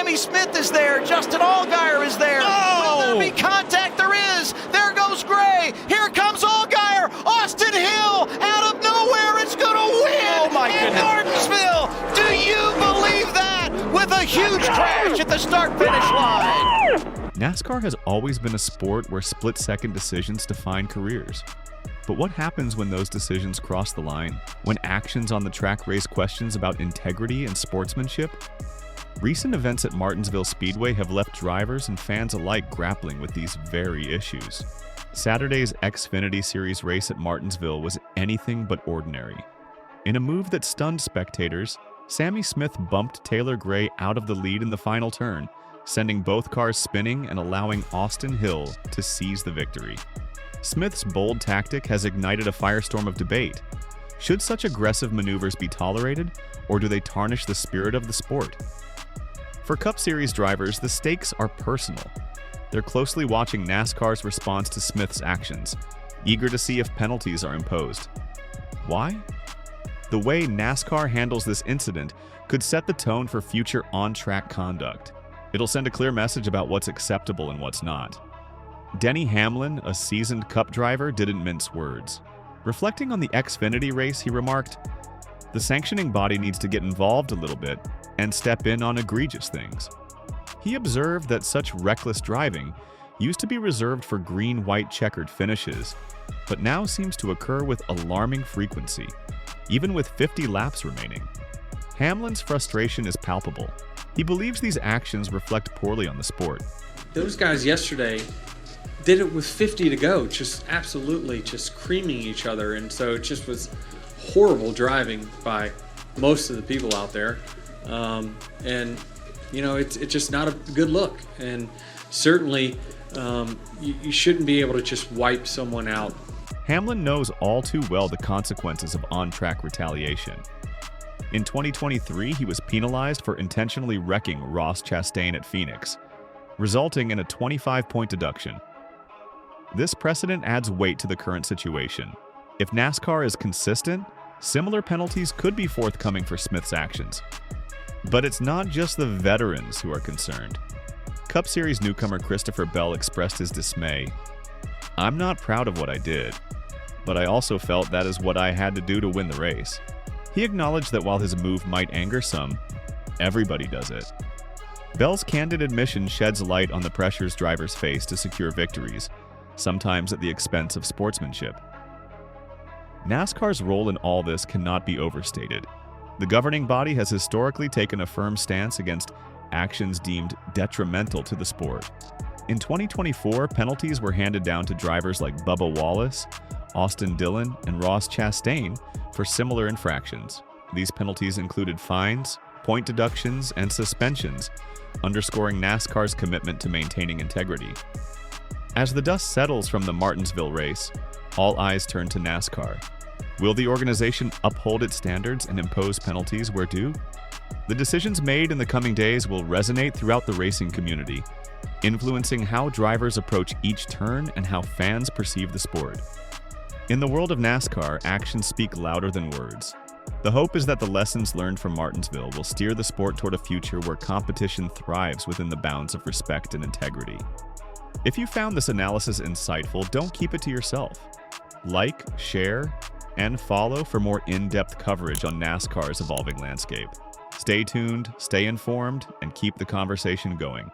Sammy Smith is there. Justin Allgaier is there. Oh! Will there be contact? There is. There goes Gray. Here comes Allgaier. Austin Hill out of nowhere is going to win in Martinsville. Do you believe that? With a huge crash at the start-finish line. NASCAR has always been a sport where split-second decisions define careers. But what happens when those decisions cross the line? When actions on the track raise questions about integrity and sportsmanship? Recent events at Martinsville Speedway have left drivers and fans alike grappling with these very issues. Saturday's Xfinity Series race at Martinsville was anything but ordinary. In a move that stunned spectators, Sammy Smith bumped Taylor Gray out of the lead in the final turn, sending both cars spinning and allowing Austin Hill to seize the victory. Smith's bold tactic has ignited a firestorm of debate. Should such aggressive maneuvers be tolerated, or do they tarnish the spirit of the sport? For Cup Series drivers, the stakes are personal. They're closely watching NASCAR's response to Smith's actions, eager to see if penalties are imposed. Why? The way NASCAR handles this incident could set the tone for future on-track conduct. It'll send a clear message about what's acceptable and what's not. Denny Hamlin, a seasoned Cup driver, didn't mince words. Reflecting on the Xfinity race, he remarked, "The sanctioning body needs to get involved a little bit and step in on egregious things." He observed that such reckless driving used to be reserved for green-white checkered finishes, but now seems to occur with alarming frequency, even with 50 laps remaining. Hamlin's frustration is palpable. He believes these actions reflect poorly on the sport. Those guys yesterday did it with 50 to go, just absolutely just creaming each other, and so it just was horrible driving by most of the people out there. And you know, it's just not a good look, and certainly you shouldn't be able to just wipe someone out. Hamlin knows all too well the consequences of on-track retaliation. In 2023, he was penalized for intentionally wrecking Ross Chastain at Phoenix, resulting in a 25-point deduction. This precedent adds weight to the current situation. If NASCAR is consistent, similar penalties could be forthcoming for Smith's actions. But it's not just the veterans who are concerned. Cup Series newcomer Christopher Bell expressed his dismay. "I'm not proud of what I did, but I also felt that is what I had to do to win the race." He acknowledged that while his move might anger some, everybody does it. Bell's candid admission sheds light on the pressures drivers face to secure victories, sometimes at the expense of sportsmanship. NASCAR's role in all this cannot be overstated. The governing body has historically taken a firm stance against actions deemed detrimental to the sport. In 2024, penalties were handed down to drivers like Bubba Wallace, Austin Dillon, and Ross Chastain for similar infractions. These penalties included fines, point deductions, and suspensions, underscoring NASCAR's commitment to maintaining integrity. As the dust settles from the Martinsville race, all eyes turn to NASCAR. Will the organization uphold its standards and impose penalties where due? The decisions made in the coming days will resonate throughout the racing community, influencing how drivers approach each turn and how fans perceive the sport. In the world of NASCAR, actions speak louder than words. The hope is that the lessons learned from Martinsville will steer the sport toward a future where competition thrives within the bounds of respect and integrity. If you found this analysis insightful, don't keep it to yourself. Like, share, and follow for more in-depth coverage on NASCAR's evolving landscape. Stay tuned, stay informed, and keep the conversation going.